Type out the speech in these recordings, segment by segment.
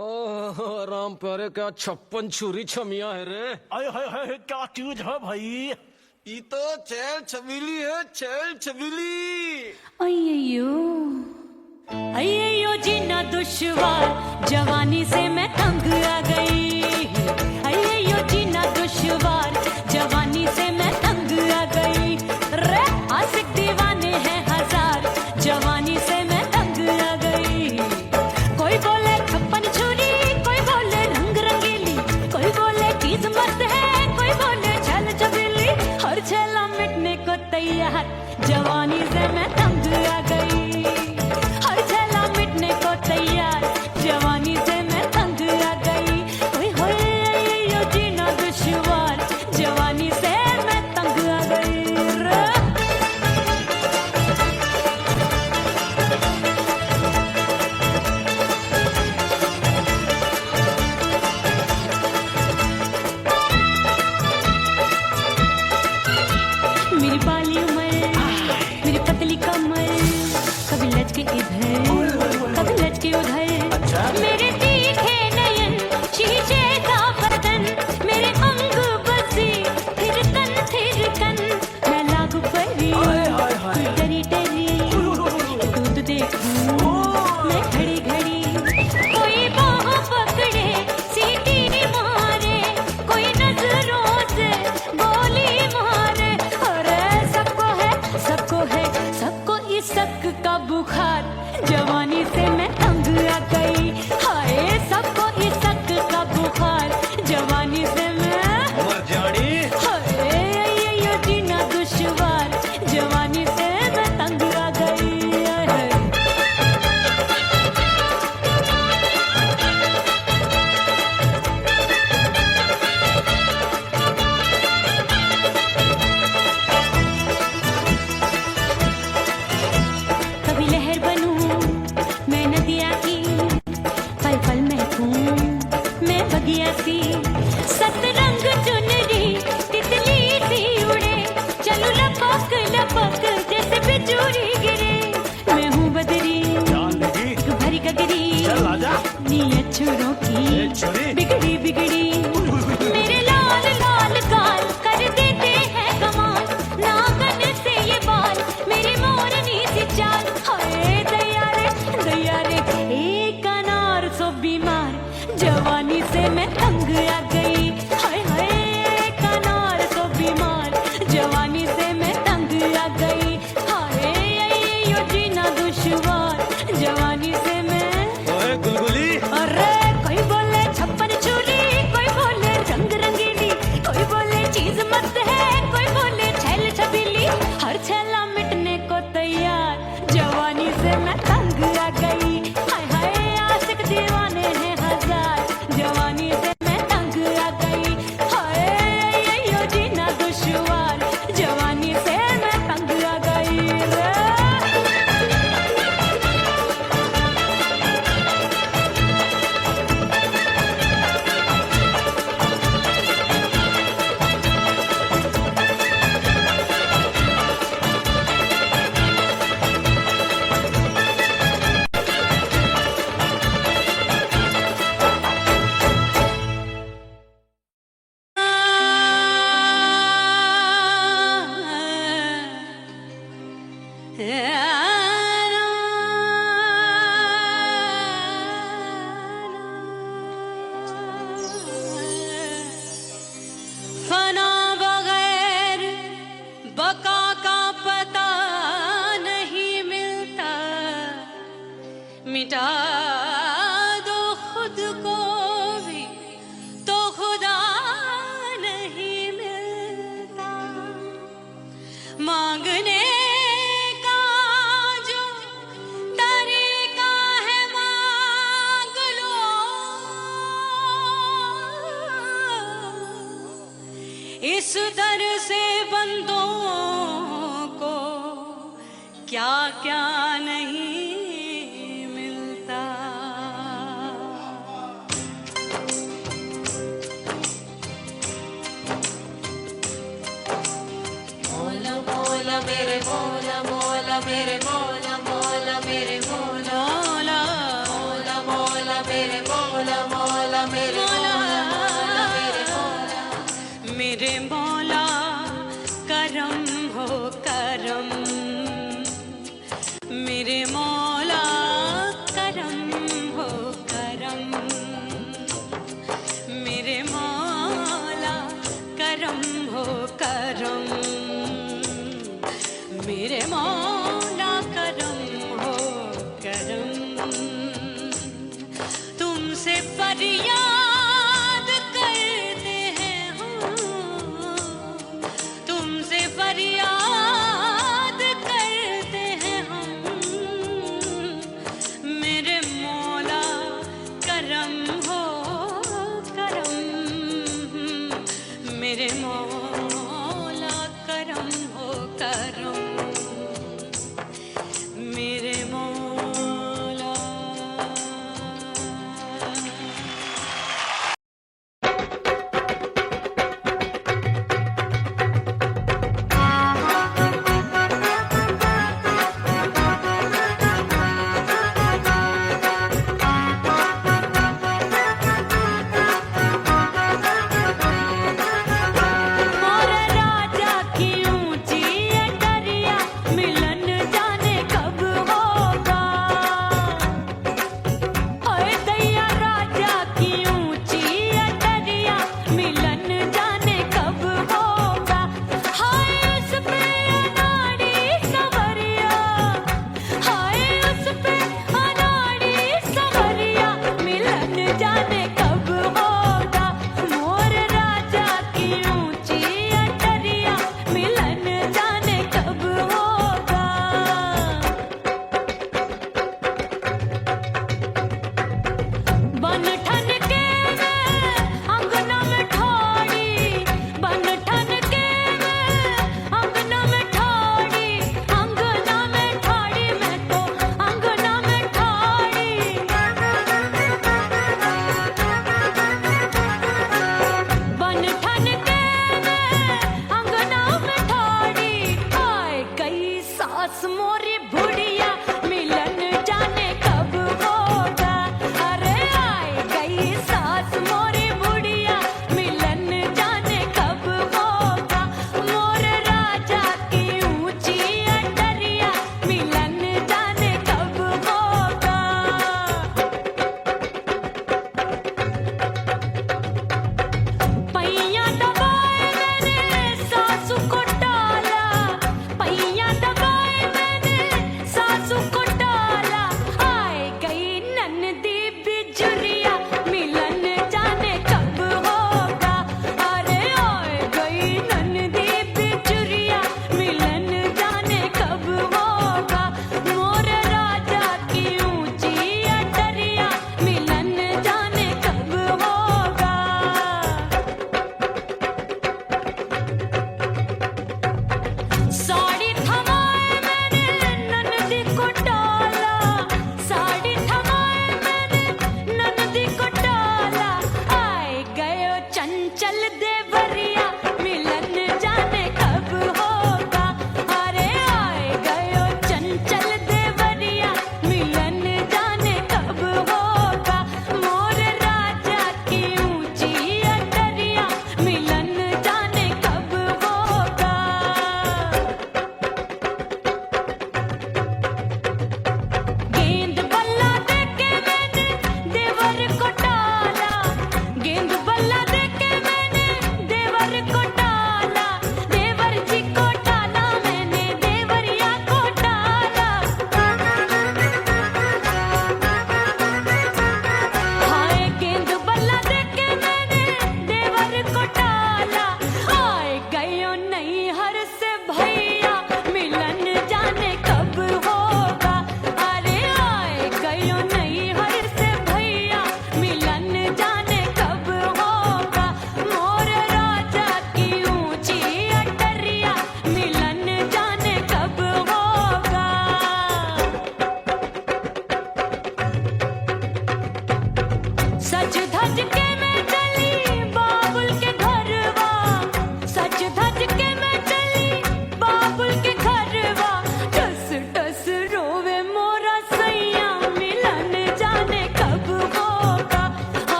ओह राम प्यारे, क्या 56 छुरी छमिया है रे। आय हाय हाय, क्या चीज है भाई। ये तो चैल छबीली है, चैल छबीली। अय्यो अय्यो जीना दुश्वार, जवानी से मैं तंग आ गई। अय्यो जीना दुश्वार, जवानी से मैं तंग आ गई। रे आशिक दीवाने हैं हजार, जवानी से मैं तंग आ गई। कोई बोले 56 छुरी, कोई बोले रंग रंगीली, कोई बोले चीज मस्त है, कोई बोले छल छबीली। हर छेला मिटने को तैयार, जवानी से मैं तंग आ गई। हर छेला मिटने को तैयार, जवानी से मैं तंग आ गई। ओए होए यो जीना दुश्वार, जवानी से मैं तंग आ गई। मेरी बाली उम्र, मेरी पतली कमर, कभी लचके इधर, कभी लचके उधर। मेरे तीखे नयन, शीशे का बदन, मेरे अंग बसे थिरकन। मैं लागू परी, डरी डरी, दूध देखूं मैं घड़ी घड़ी। कोई बाह पकड़े, सीटी मारे, कोई नजरों से गोली मारे। अरे सबको इस शक का बुखार, जवानी से मैं तंग आ गई। हाय सबको इस शक का बुखार, जवानी से मैं मर जानी। हाय यो जीना दुश्वार, जवानी से मैं तंग आ गई। कभी लहर बनूं मैं नदिया की, पल पल महकूं मैं बगिया सी। सतरंग चुनरी तितली सी उड़े, चलूं लपक लपक जैसे बिजुरी गिरे। मैं हूँ बदरी, जान लगी। एक भरी गगरी, चल आजा। नीयत छुरों की छुरी। बिगड़ी बिगड़ी। मेरे लाल लाल गाल कर देते हैं कमाल, नागन से ये बाल, मेरी मोरनी सी चाल। हाय दैया रे एक अनार सो बीमार, जवानी से मैं तंग आ गई। हाय हाय एक अनार सो बीमार, जवानी से मैं तंग आ गई। हाय यो जीना दुश्वार, जवानी से मैं। ओए गुलगुली, अरे कोई बोले 56 छुरी, कोई बोले रंग रंगीली, कोई बोले चीज मस्त है, कोई बोले छल छबीली। हर छेला मिटने को तैयार, जवानी से मैं तंग आ गई। हाय हाय आशिक दीवाने हैं हजार, जवानी से मैं तंग आ गई। हाय यो जीना दुश्वार, जवानी से मैं तंग आ गई रे। फना बगैर बका का पता नहीं मिलता, मिटा दो खुद को भी तो खुदा नहीं मिलता। मांगने का जो तरीका है मांग लो, इस दर से बंदों को क्या क्या नहीं मिलता। मोला मोला मेरे मोला मोला मेरे मोला मोला मेरे मोला मोला मोला मोला मेरे मोला। मौला मौला मेरे मौला मेरे मौला करम हो करम मेरे मौला करम हो करम मेरे मौला करम हो करम मेरे मौला करम हो करम तुमसे फरियाद करते हैं हम तुमसे फरियाद करते हैं हम मेरे मौला करम हो करम मेरे मौला करम हो करम मेरे मौला मोर राजा की ऊंची अटरिया मिलन जाने कब होगा ओए दैया राजा की ऊंची अटरिया मिलन जाने कब होगा हाय उस पे अनाड़ी सवरिया हाय उस पे अनाड़ी सवरिया मिलन जाने कब होगा मोर राजा की ऊंची अटरिया मिलन जाने कब होगा बन ठन के मैं अंगना में ठाड़ी बन ठन के मैं अंगना में ठाड़ी मैं तो अंगना में ठाड़ी बन ठन के मैं अंगना में ठाड़ी आए गई सास मोरी बुढ़िया मिलन जाने कब होगा अरे आए गई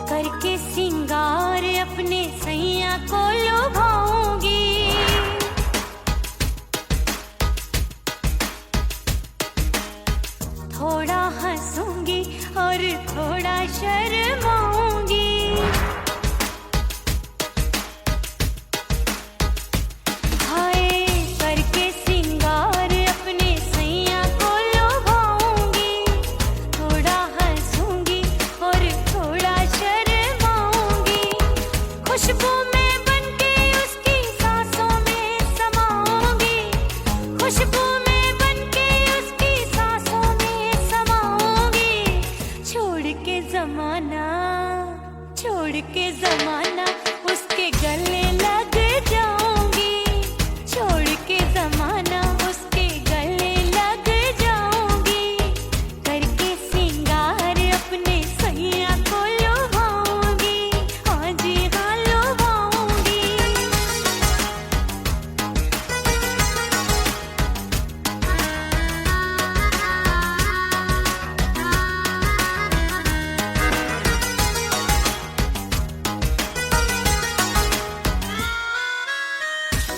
करके सिंगार अपने सैया को लुभाऊंगी, थोड़ा हंसूंगी और थोड़ा शर्माऊंगी। हाय करके सिंगार अपने सैया को लुभाऊंगी, थोड़ा हंसूंगी और थोड़ा शर्माऊंगी। खुशबू में बनके उसकी सांसों में समाऊंगी, खुशबू में बनके उसकी सांसों में समाऊंगी। छोड़ के जमाना, छोड़ के जमाना उसके गले लग जाऊंगी, छोड़ के जमाना उसके गले लग जाऊंगी। करके सिंगार अपने सैया को लुभाऊंगी, हाँ जी हाँ लुभाऊंगी।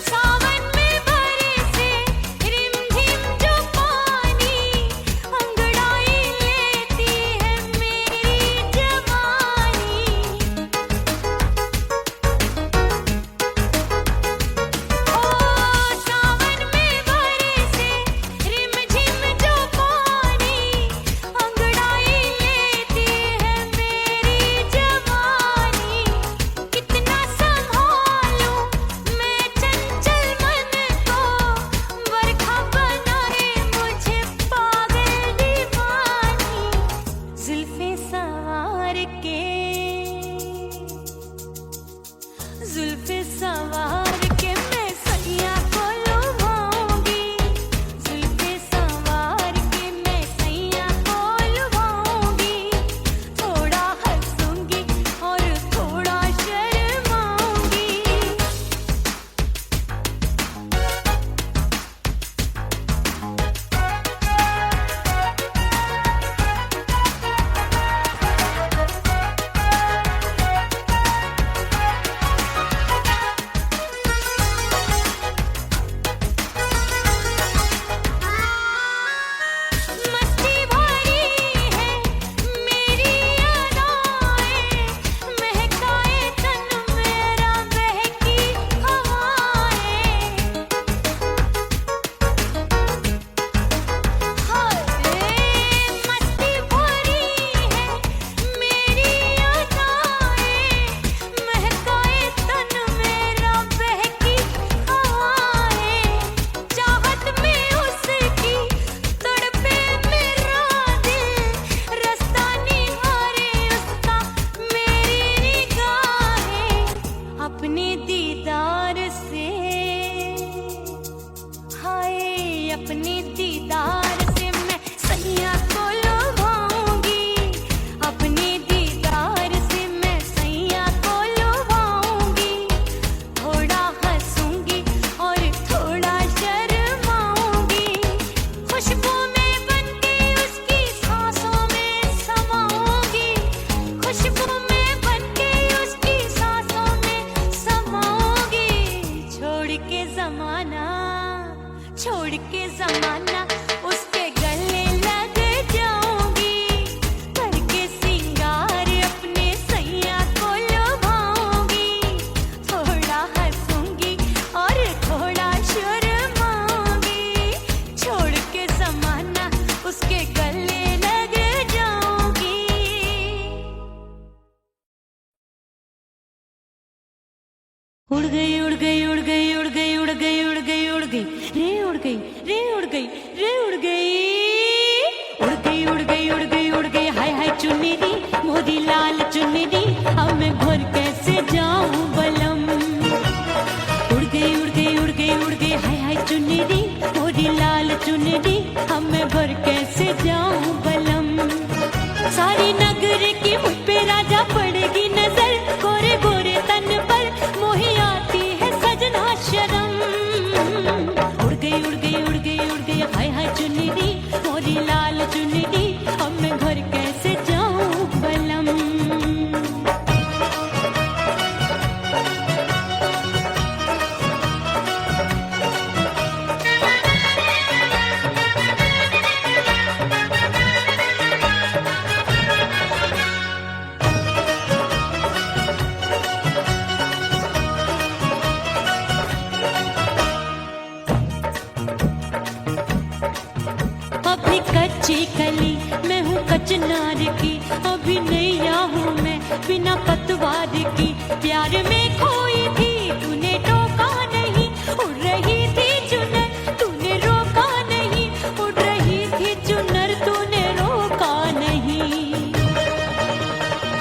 सावन में बरसे रिमझिम जो पानी, अंगड़ाई लेती है मेरी जवानी। ओ सावन में बरसे रिमझिम जो पानी, अंगड़ाई लेती है मेरी जवानी। कितना संभालूं मैं चंचल मन को, बरखा बनाए मुझे पागल दीवानी। जुल्फे सवार के, जुल्फे सवार के मैं सैया को लुभाऊंगी, जुल्फे सवार के मैं सैया को लुभाऊंगी। थोड़ा हंसूंगी और थोड़ा शर्माऊंगी। मस्ती भरी है मेरी अदाएं, महकाए तन मेरा बहकी हवाएं। हाय मस्ती भरी है मेरी अदाएं, महकाए तन मेरा बहकी हवाएं। चाहत में उसकी तड़पे मेरा दिल, रास्ता निहारे उसका मेरी निगाहें। अपने दीदार से, हाय अपने दीदार से मैं सैया को लुभाऊंगी, अपने दीदार से मैं सैया को लुभाऊंगी। थोड़ा हंसूंगी और थोड़ा शर्माऊंगी। खुशबू में बनके उसकी सांसों में समाऊंगी, खुशबू में बनके उसकी सांसों में समाऊंगी। छोड़ के जमाना, छोड़ के जमाना उसके गले लग जाऊंगी। करके सिंगार अपने सैया को लुभाऊंगी, थोड़ा हंसूंगी और थोड़ा शर्माऊंगी। छोड़ के जमाना उसके गले लग जाऊंगी। उड़ गई उड़ गई उड़ गई उड़ गई उड़ गई उड़ गई उड़ गई रे उड़ गई रे उड़ गई कच्ची कली, मैं हूँ कचनार की, अभी नैया हूँ मैं बिना पतवार की। प्यार में खोई थी तूने टोका नहीं, उड़ रही थी चुनर तूने रोका नहीं, उड़ रही थी चुनर तूने रोका नहीं।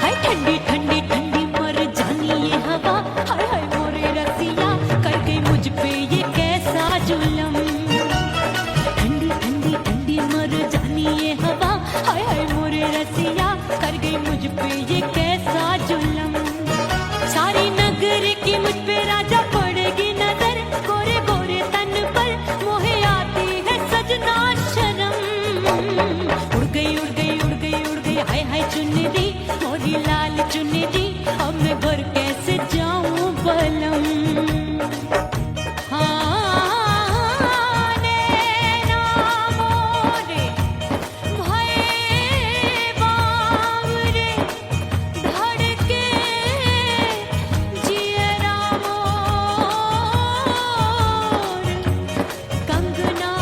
हाय ठंडी ठंडी ठंडी मर जानी ये हवा, हाय हाय मोरे रसिया कर गई मुझ पे ये कैसा जुलम। ठंडी ठंडी ठंडी मर जानी ये हवा, हाय हाय मोरे रसिया कर गई मुझ पे ये कैसा जुलम। सारी नगर की मुझ पे राजा पड़ेगी नजर, गोरे गोरे तन पर मोहे आती है सजना शर्म। उड़ गई उड़ गई उड़ गई उड़ गई हाय हाय चुनरी मोरी लाल चुनरी, अब मैं घर कैसे जाऊं बलम। हाँ नैना मोरे भये बावरे, धड़के जियरा मोर, कंगना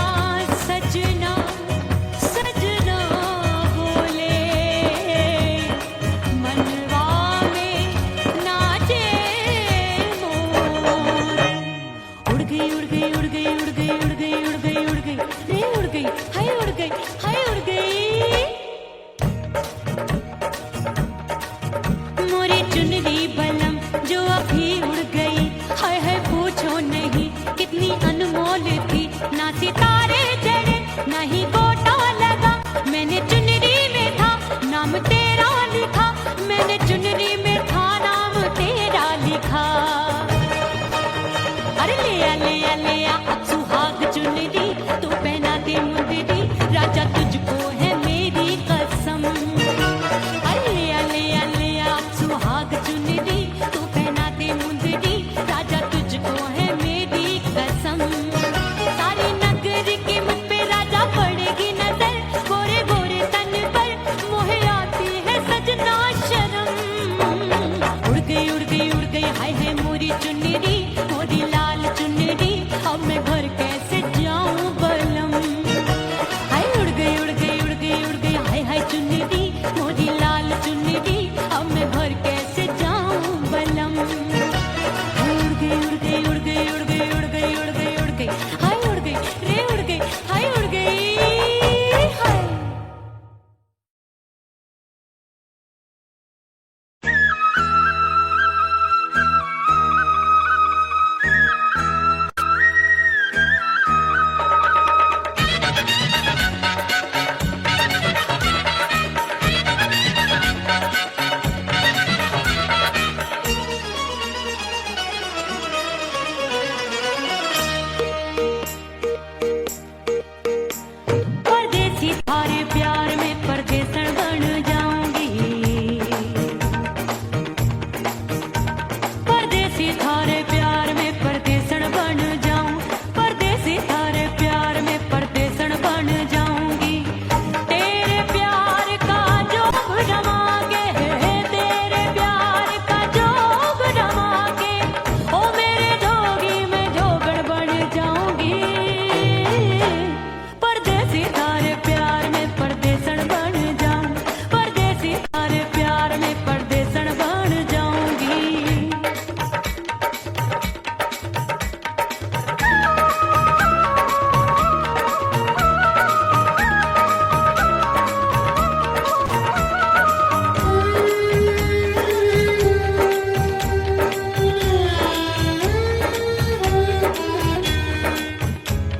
सजना सजना बोले, मनवा में नाचे मोर। उड़ गई उड़ गई उड़ गई उड़ गई उड़ गई उड़ गई उड़ गई रे उड़ गई हाय उड़ गई हाय उड़ गई। मोरी चुनरी बलम जो अभी उड़ गई, हाय हाय पूछो नहीं कितनी अनमोल थी। ना सितारे चढ़े ना ही गोटा लगा, मैंने चुनरी में था नाम तेरा लिखा, मैंने चुनरी में था नाम तेरा लिखा। अरे ले आ अब सुहाग चुनरी, तू पहना दे मुंदरी, राजा तुझको है मेरी कसम। अरे ले आ अब सुहाग चुनरी, तू पहना दे मुंदरी, राजा तुझको है मेरी कसम। सारी नगर की मुझ पे राजा पड़ेगी नजर, गोरे गोरे तन पर मोहे आती है सजना शर्म। उड़ गई उड़ गई उड़ गई हाय हाय मोरी चुनरी मोरी लाल चुनरी, अब मैं घर कैसे जाऊं बलम। हाय उड़ गई उड़ गई उड़ गई उड़ गई हाय हाय चुनरी मोरी लाल चुनरी, अब मैं घर कैसे जाऊं बलम। हाय उड़ गई उड़ गई उड़ गई उड़ गई उड़ गई उड़ गई उड़ गई हाय उड़ गई रे उड़ गई हाय उड़ गई हाय। परदेसी थारे प्यार में परदेसन बन जाऊंगी, परदेसी थारे प्यार में परदेसन बन जाऊं, परदेसी थारे प्यार में परदेसन बन जाऊंगी। तेरे प्यार का जोग जमा के, तेरे प्यार का जोग जमा के, ओ मेरे जोगी मैं जोगड़ बन जाऊंगी। परदेसी थारे प्यार में परदेसन बन जाऊं, परदेसी थारे प्यार में परदेसन बन जाऊंगी।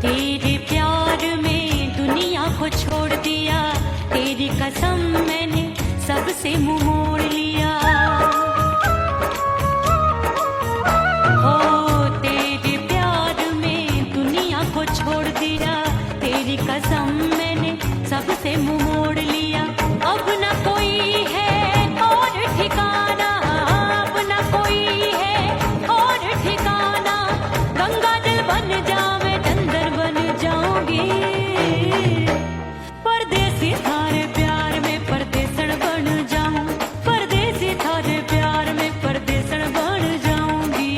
तेरे प्यार में दुनिया को छोड़ दिया, तेरी कसम मैंने सबसे मुंह मोड़ लिया। हो तेरे प्यार में दुनिया को छोड़ दिया, तेरी कसम मैंने सबसे मुंह मोड़ लिया। अब न कोई है और ठिकाना, अब न कोई है और ठिकाना, गंगा जल बन जावे चंदर बन जाऊंगी। परदेसी थारे प्यार में परदेसन बन जाऊं, परदेसी थारे प्यार में परदेसन बन जाऊंगी।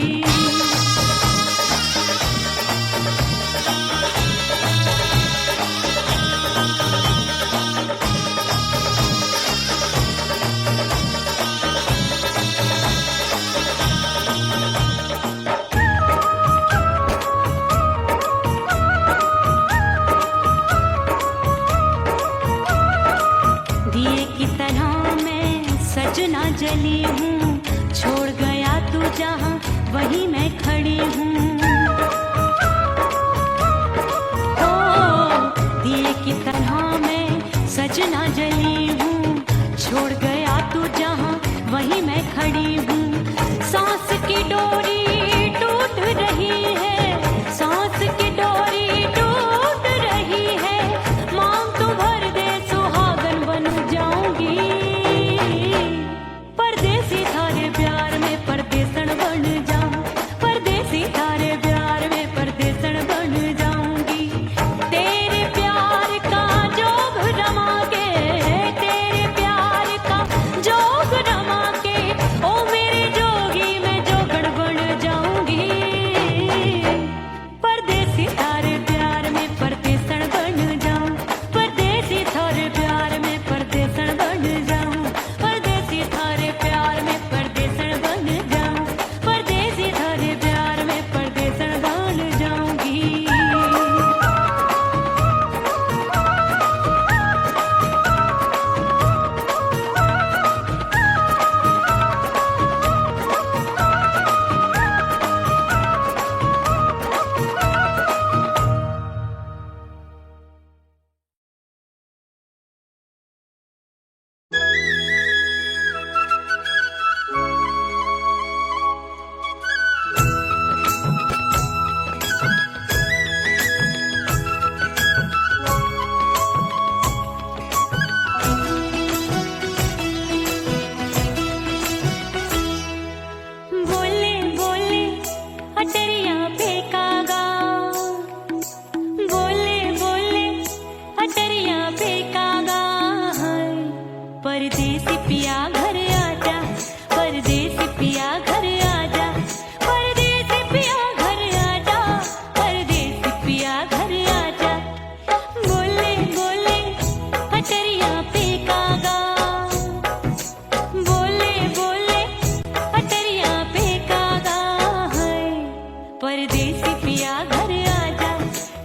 परदेसी पिया घर आजा,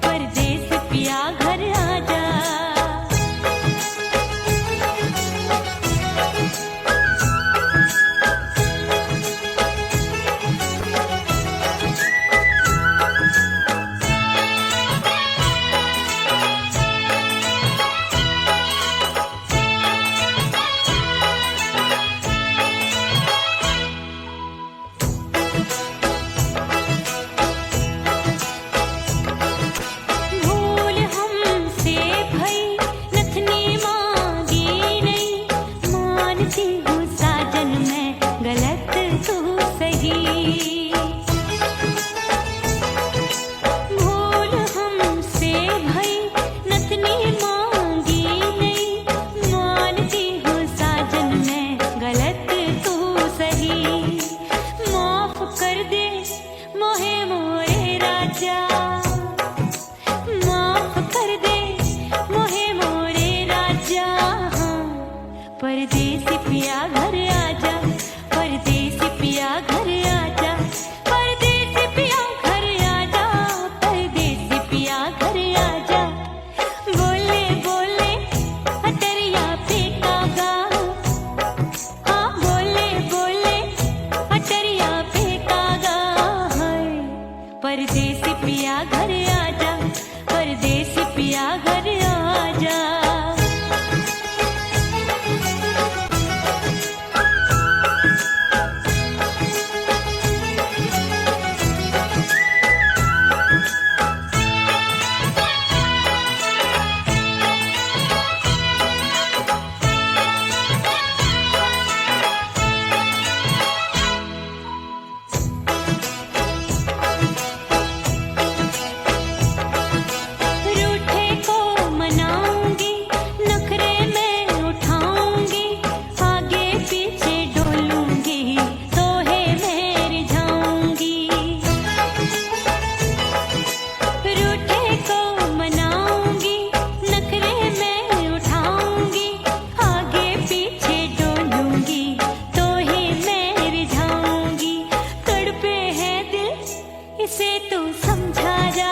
परदेसी पिया घर आजा। भूल हमसे भई नथनी मांगी नहीं, मानती हूँ साजन मैं गलत तू सही। भूल हमसे भई नथनी मांगी नहीं, मानती हूँ साजन मैं गलत तू सही। माफ कर दे मोहे मोरे राजा, माफ कर दे मोहे मोरे राजा। परदेसी पिया घर आजा, परदेसी पिया घर आजा, परदेसी पिया घर आजा, परदेसी पिया घर आजा। बोले बोले अटरिया पे कागा, हाँ बोले बोले अटरिया पे कागा है। परदेसी पिया घर आजा, परदेसी पिया घर आजा। रूठे को मनाऊंगी, नखरे में उठाऊंगी, आगे पीछे डोलूंगी, तोहे मैं रिझाऊंगी। रूठे को मनाऊंगी, नखरे में उठाऊंगी, आगे पीछे डोलूंगी, तोहे मैं रिझाऊंगी। तड़पे है दिल इसे तू समझा जा,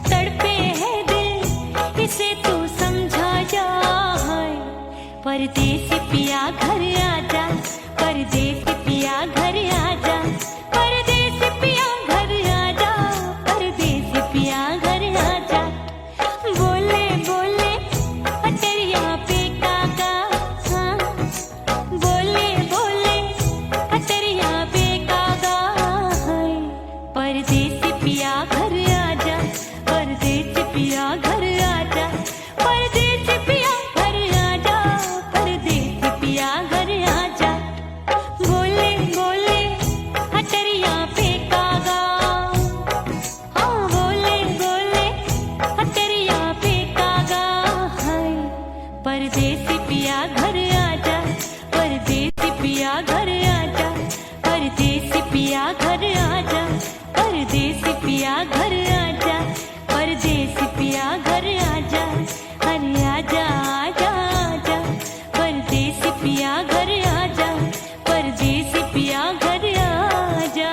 तड़पे है दिल इसे तू समझा जा। परदेसी पिया घर आजा, परदेसी पिया घर आजा, परदेसी पिया घर आजा, परदेसी पिया घर आजा। बोले बोले अटरिया पे कागा, हाँ बोले बोले अटरिया पे कागा है। परदेसी पिया घर आजा, परदेसी पिया घर आजा, परदेसी पिया घर आजा, परदेसी पिया घर आजा। बोले बोले अटरिया पे कागा, हाँ बोले बोले अटरिया पे कागा है। परदेसी पिया घर आजा, परदेसी पिया घर आजा, परदेसी पिया घर आजा, परदेसी पिया घर आजा, परदेसी पिया घर आजा। अरे आजा आजा आजा, परदेसी पिया घर आजा, परदेसी पिया घर आजा।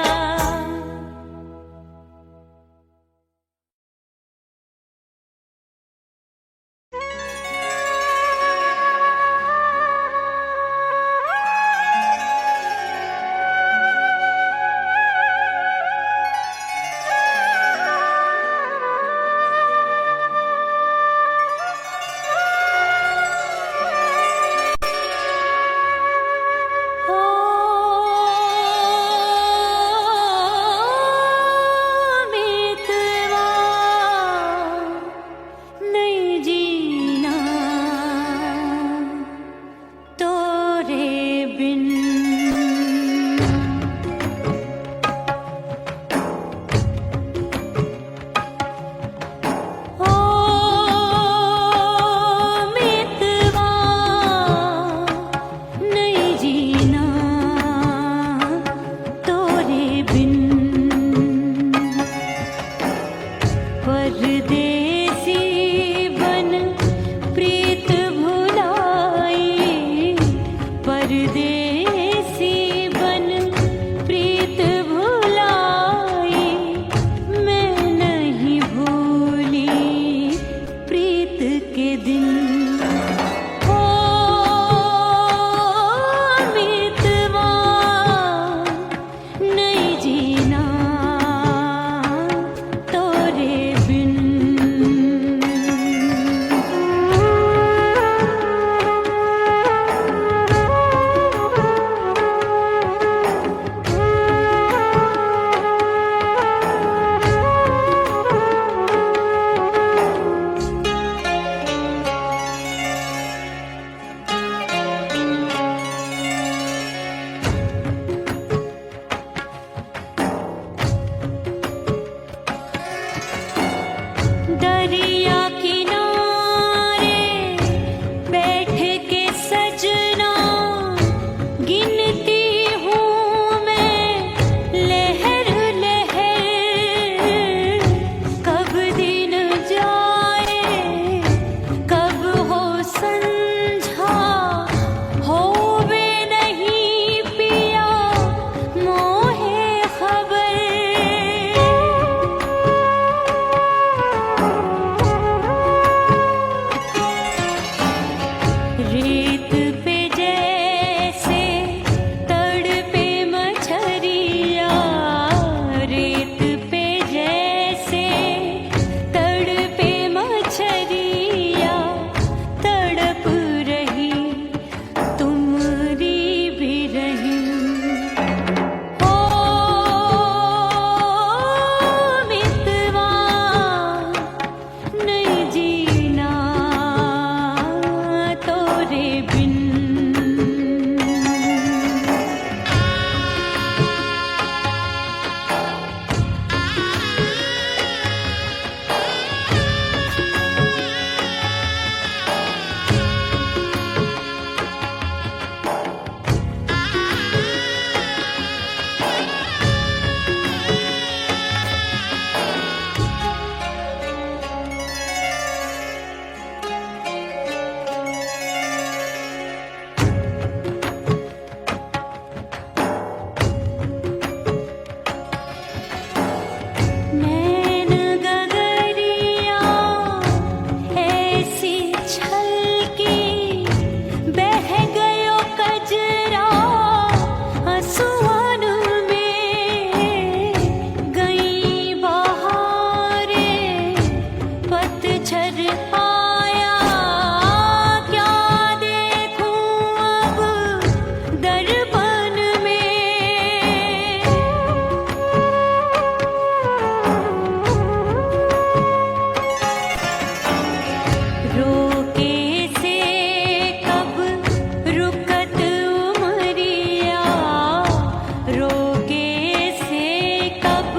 दरिया किनारे बैठ के सजना गिनती हूँ मैं लहर लहर, कब दिन जाए कब हो संझा, होवे नहीं पिया मोहे खबर। रेत पे जैसे तड़पे मछरिया, रेत पे जैसे तड़पे मछरिया, तड़प रही तुम्हारी भी रही। ओ मितवा नहीं जीना तोरे बिन। नैन गगरिया ऐसी छलकी, बह गयो कजरा आंसुअन में। गई बहारे पतझर आया, क्या देखूं अब दर्पण में। रोके से कब रुकत उमरिया, रोके से कब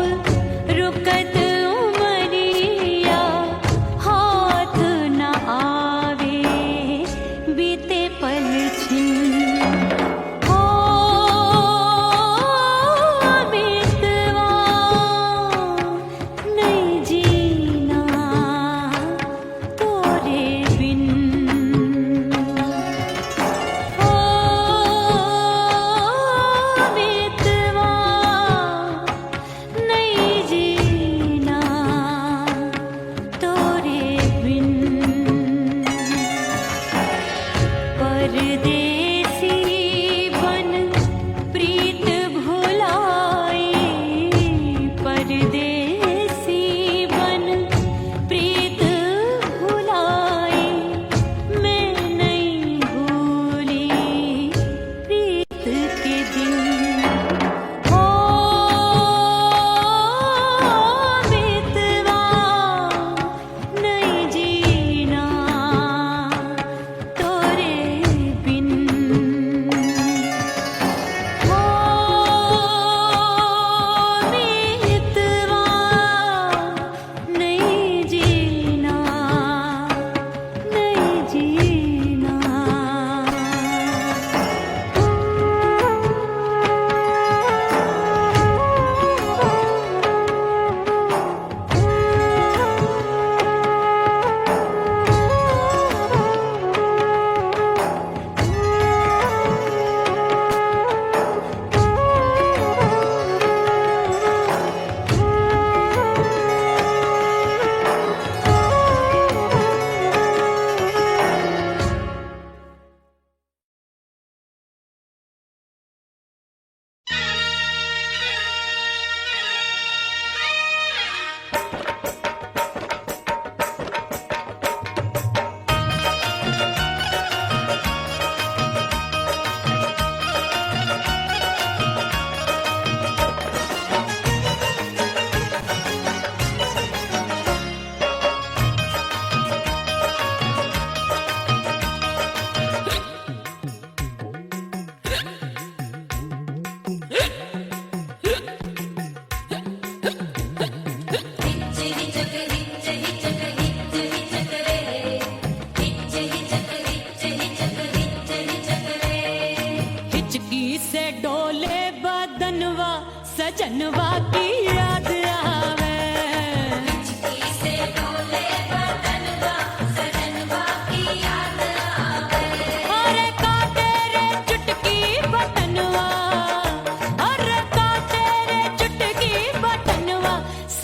रुकत उमरिया, हाथ न आवे बीते पल छिन। ओ मितवा नहीं जीना तोरे बिन। ओ मितवा नहीं जीना तोरे बिन। परदेसी बन प्रीत भुलाई, परदेसी बन प्रीत भुलाई, मैं नहीं भूली प्रीत के दिन। ओ मितवा नहीं जीना तोरे बिन। ओ मितवा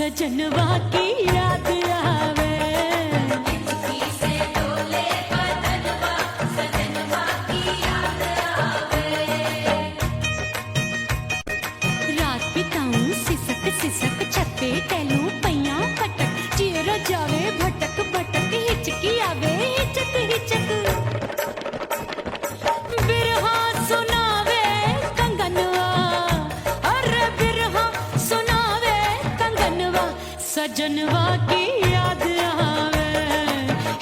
सजनवा की याद आवे। रात बिताऊं सिसक सिसक छत पे टहलूं पैया पटक चेहरा जावे भटक भटक हिचकी आवे हिचक हिचक। बिरहा सुनावे कंगनवा अरे बिरहा सुनावे कंगनवा सजनवा की याद आवे।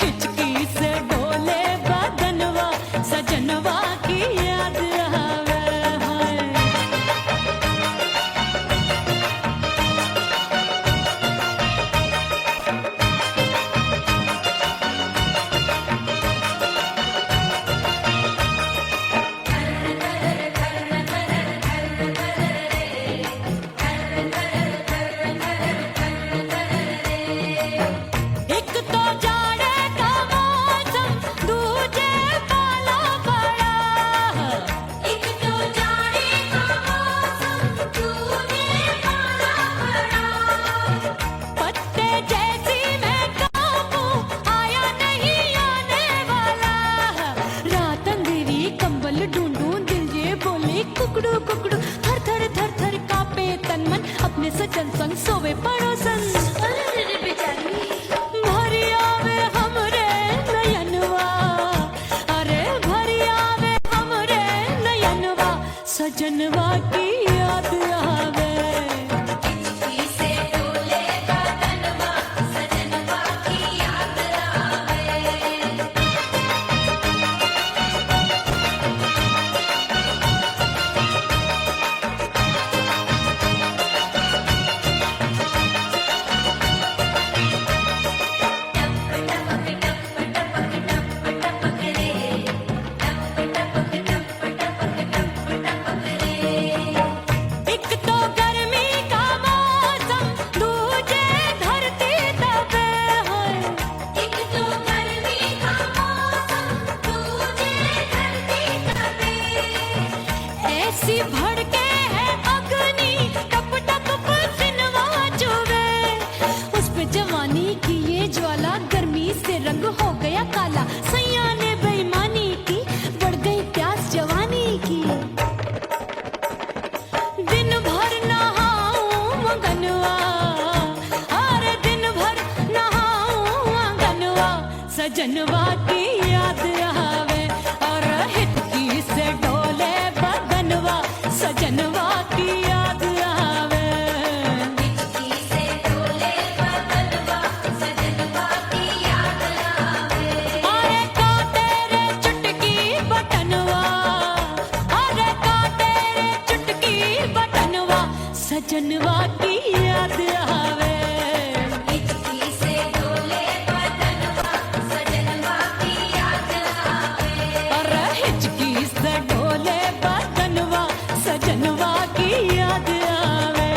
हिचकी से डोले बदनवा सजनवा की याद आवे। हाय एक तो जाड़े का मौसम दूजे पाला पड़ा। एक तो जाड़े का मौसम दूजे पाला पड़ा। पत्ते जैसी मैं कांपूं आया नहीं आने वाला। रात अंधेरी कंबल ढूंढूं दिल ये बोले कुकड़ू कुकड़ू थर थर थर थर कांपे तन मन अपने सजन संग सोवे पड़ोसन। भरी आवे हमरे नयनवा अरे भरी आवे हमरे नयनवा सजनवा की याद आवे। एक तो गर्मी का मौसम दूजे धरती तपे है। एक तो गर्मी का मौसम दूजे धरती तपे। ऐसी भड़के है अग्नि टप टप पसीनवा चुभे। उस पे जवानी की ये ज्वाला गर्मी से रंग हो गया काला। सैया ने बेईमानी की बढ़ गई प्यास जवानी की। दिन भर नहाऊं मगनवा अरे दिन भर नहाऊं आंगनवा सजनवा की याद आवे। और हिचकी से डोले बदनवा सजनवा की याद आवे। अरे का तेरे चुटकी बटनवा अरे का तेरे चुटकी बटनवा सजनवा की याद आवे। अरे हिचकी से डोले बदनवा सजनवा की याद आवे।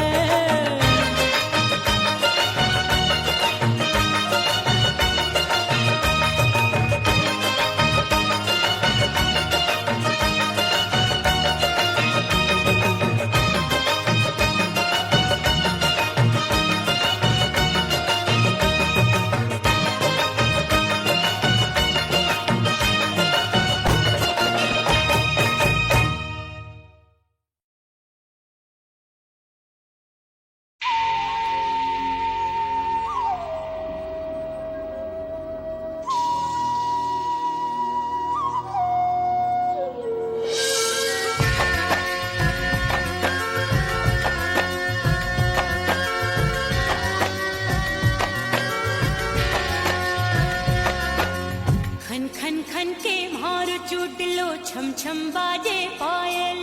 खन खन खन के भार चूटलो छम छम बाजे पायल।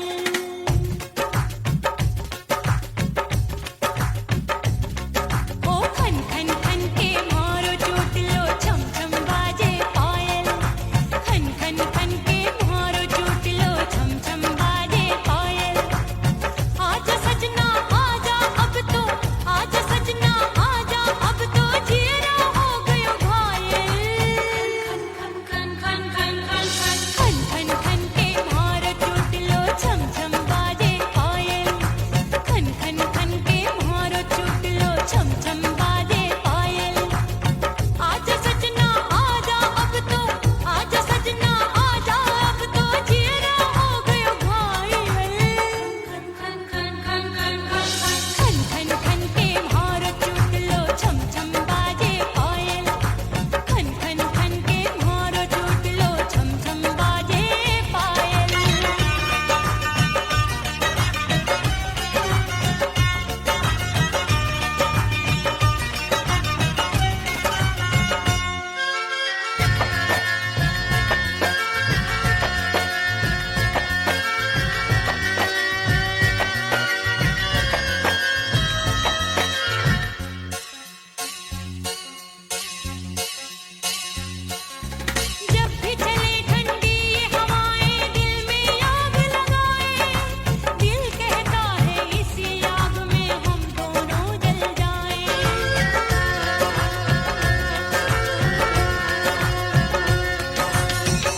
ओ खन खन खन के भार चूटलो छम छम बाजे पायल। खन खन खन के भार चूटलो छम छम बाजे पायल। आजा सजना आजा अब तो आजा सजना आजा अब तो जीरा हो गयो घायल। खन खन खन खन खन खन खन खन खन के भार चूटलो छम छम छम छम बाजे पायल। आजा सजना आजा अब तो, आजा सजना आजा अब तो, जियरा हो गयो घायल। खन खन खन खन खन खन खन खन के म्हारो चुटलो छम छम बाजे पायल। खन खन खन के म्हारो चुटलो छम छम बाजे पायल। जब भी चले ठंडी ये हवाएं दिल में आग लगाए। दिल कहता है इसी आग में हम दोनों जल जाएं।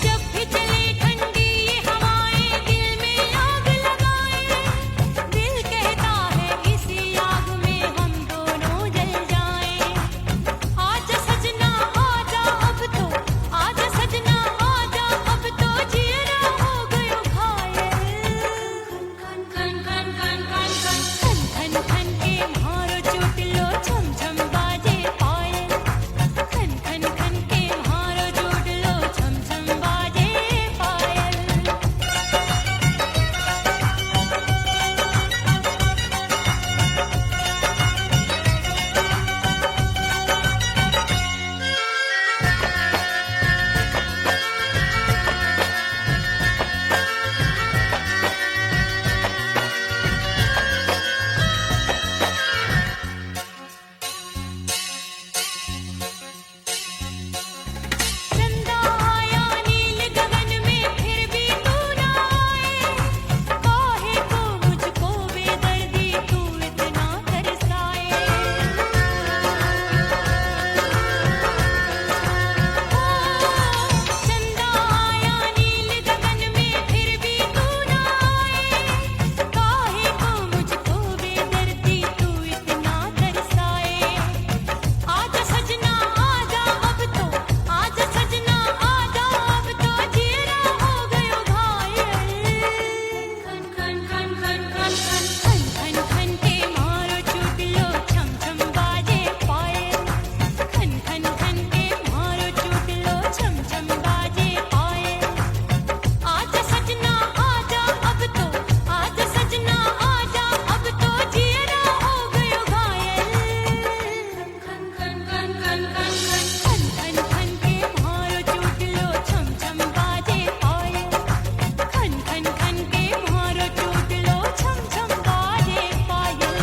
जब भी चले ठंडी ये हवाएं दिल में आग लगाए। दिल कहता है इसी आग में हम दोनों जल जाएं। आजा सजना आजा अब तो, आजा सजना आजा अब तो, जियरा हो गयो घायल। खन खन खन खन खन खन खन खन के म्हारो चुटलो छम छम बाजे पायल। खन खन खन के म्हारो चुटलो छम छम बाजे पायल। चंदा आया नील गगन में फिर भी तू ना आए। काहे को मुझको बेदर्दी तू इतना तरसाए। चंदा आया नील गगन में फिर भी तू ना आए। काहे को मुझको बेदर्दी तू इतना तरसाए। आजा सजना आजा अब तो, आजा सजना आजा अब तो, जियरा हो गयो घायल। खन खन खन खन खन खन खन खन के म्हारो चुटलो छम छम बाजे पायल। खन खन खन के म्हारो चुटलो छम छम बाजे पायल। आजा सजना आजा अब तो, आजा सजना आजा अब तो, जियरा हो गयो घायल। खन खन खन खन खन खन खन खन के म्हारो चुटलो छम छम बाजे पायल। खन खन खन के म्हारो चुटलो छम छम बाजे पायल।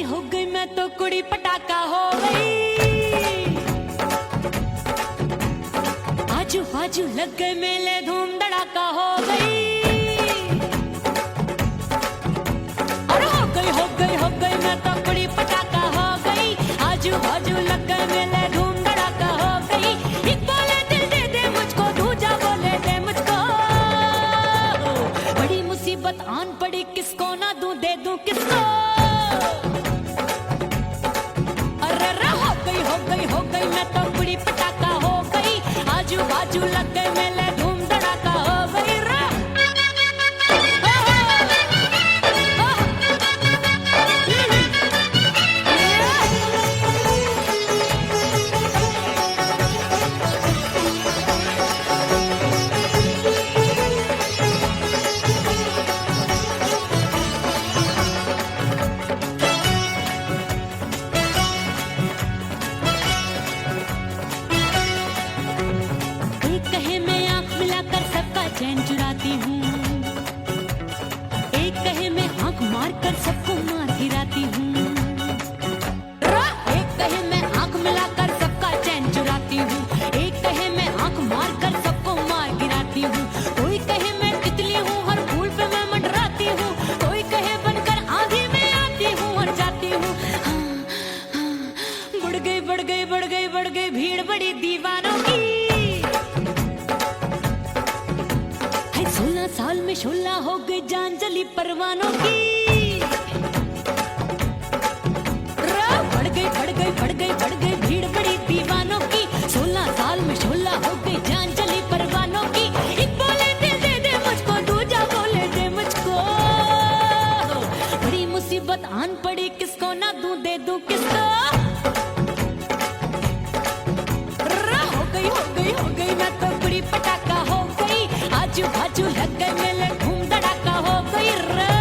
हो गई मैं तो कुड़ी पटाखा हो गई। आजू बाजू लग गए मेले धूम धड़ाका हो गई। अरे हो गई मैं तो कुड़ी पटाखा हो गई। आजू बाजू लग गए मेले धूम धड़ाका हो गई। एक बोले दिल दे दे मुझको, दूजा बोले दे मुझको। बड़ी मुसीबत आन पड़ी, किसको ना दूं दे दूं किसको। हो गई मैं तो कुड़ी पटाखा हो गई। आजू बाजू लग गए मेले धूम धड़ाका हो गई। चैन चुराती हूँ। एक कहे मैं आंख मार कर सबको मार गिराती हूँ। एक कहे मैं आंख मिलाकर सबका चैन चुराती हूँ। एक कहे मैं आंख मार कर सबको मार गिराती हूँ। कोई कहे मैं तितली हूँ, हर फूल पे मैं मंडराती हूँ। कोई कहे बनकर आंधी में आती हूँ और जाती हूँ। बढ़ गई बढ़ गई बढ़ गई बढ़ गई भीड़ बड़ी दीवानों की। 16 साल में शोला हो गई जान जली परवानों की। बढ़ गई बढ़ गई बढ़ गई बढ़ गई भीड़ बड़ी दीवानों की। 16 साल में शोला हो गई जान जली परवानों की। एक बोले दिल दे दे मुझको, दूजा बोले दे मुझको। बड़ी मुसीबत आन पड़ी, किसको ना दूं दे दूं किसको। हो गई मैं तो बड़ी पटाखा हो गई। आजू बाजू लग गए मेले, धूम धड़ाका हो गई रे।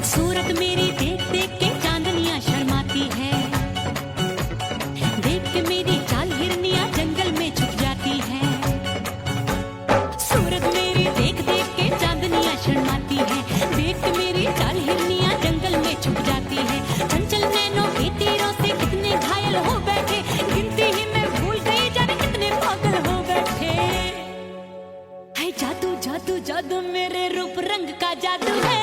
सूरत मेरी देख देख के चांदनियां शर्माती है। देख के मेरी चाल हिरनियां जंगल में छुप जाती है। सूरत मेरी देख देख के चांदनियां शर्माती है। देख के मेरी चाल हिरनियां जंगल में छुप जाती है। चंचल नैनों के तीरों से कितने घायल हो बैठे, गिनती ही मैं भूल गई जाने कितने पागल हो बैठे। है जादू जादू जादू मेरे रूप रंग का जादू है।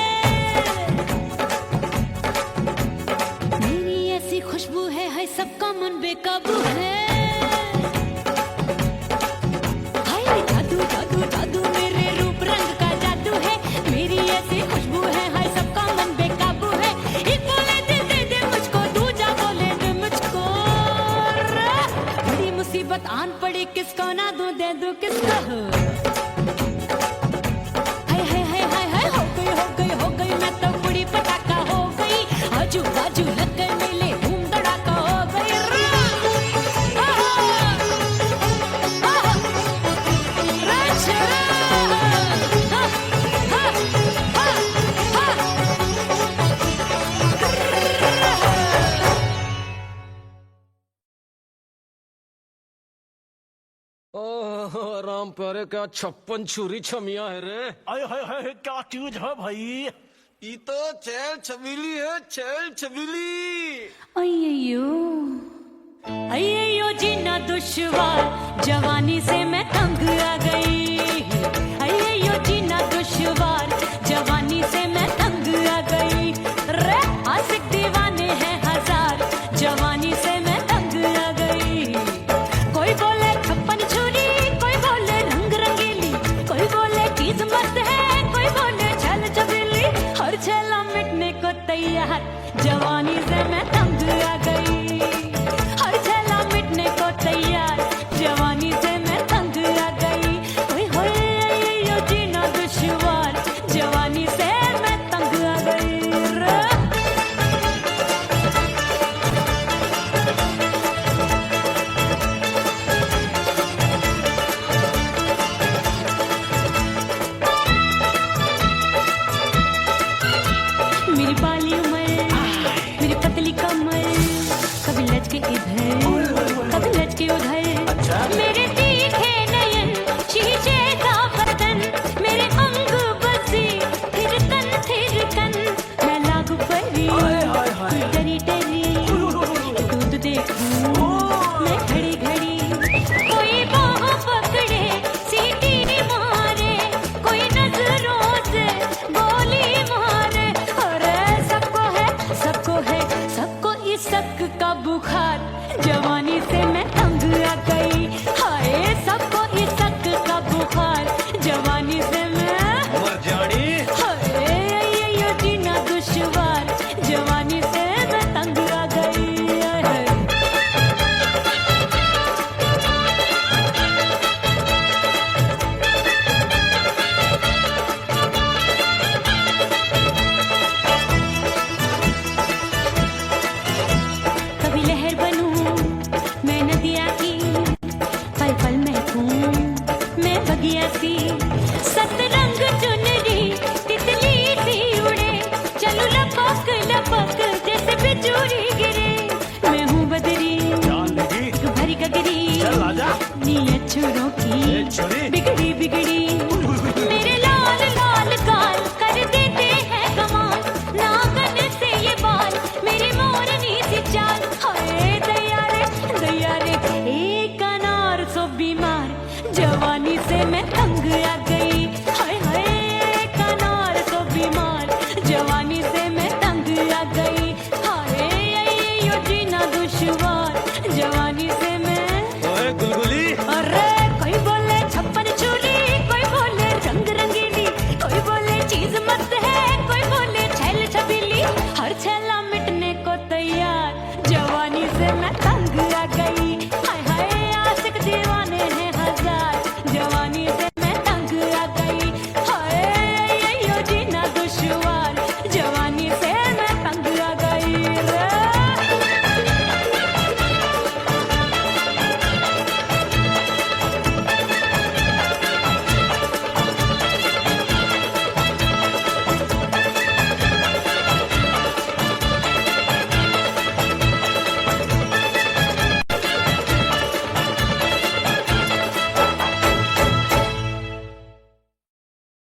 ऐसी खुशबू है सबका मन बेकाबू है। हाय जादू जादू जादू मेरे रूप रंग का जादू है। मेरी ऐसी खुशबू है सबका मन बेकाबू है। एक बोले दिल दे दे मुझको, दूजा बोले दे मुझको। बड़ी मुसीबत आन पड़ी, किसको ना दूं दे दूं किसको। हाय हाय हाय हाय हाय हो गई मैं तो बड़ी पटाखा हो गई। आजू बाजू लग गए मेले, धूम धड़ाका हो गई रे। ओह राम प्यारे, क्या 56 छुरी छमिया है रे। आय हाय हाय क्या चीज है भाई। ये तो चैल छबीली है, चैल छबीली। अय्यो जीना दुश्वार, जवानी से मैं तंग आ गई। अय्यो जीना दुश्वार, जवानी से मैं तंग आ गई रे। आशिक दीवाने हैं हजार, जवानी से मैं तंग आ गई। कोई बोले 56 छुरी, कोई बोले रंग रंगीली, कोई बोले चीज मस्त है, कोई बोले छल छबीली। हर छेला मिटने को तैयार, जवानी से मैं तंग आ गई। हर छेला मिटने को तैयार, जवानी से मैं तंग आ गई। ओए होए ये जीना दुश्वार, जवानी से मैं तंग आ गई रे। मेरी बाली उमर, मेरी पतली कमर, कभी लचके इधर कभी लचके उधर। मेरे तीखे नयन, शीशे का बदन, मेरे अंग बसी थिरकन थिरकन। मैं लागू परी डरी डरी, दूध देखूं मैं घड़ी घड़ी। कोई बाह पकड़े सीटी मारे, कोई नजरों से गोली मारे। अरे सबको है सबको इस शक का बुखार, जवानी से मैं तंग आ गई। हाय सबको इस शक का बुखार, जवानी से मैं मर जानी। हाय ये जीना दुश्वार, जवानी से मैं तंग आ गई। अच्छा जी। बिगड़ी बिगड़ी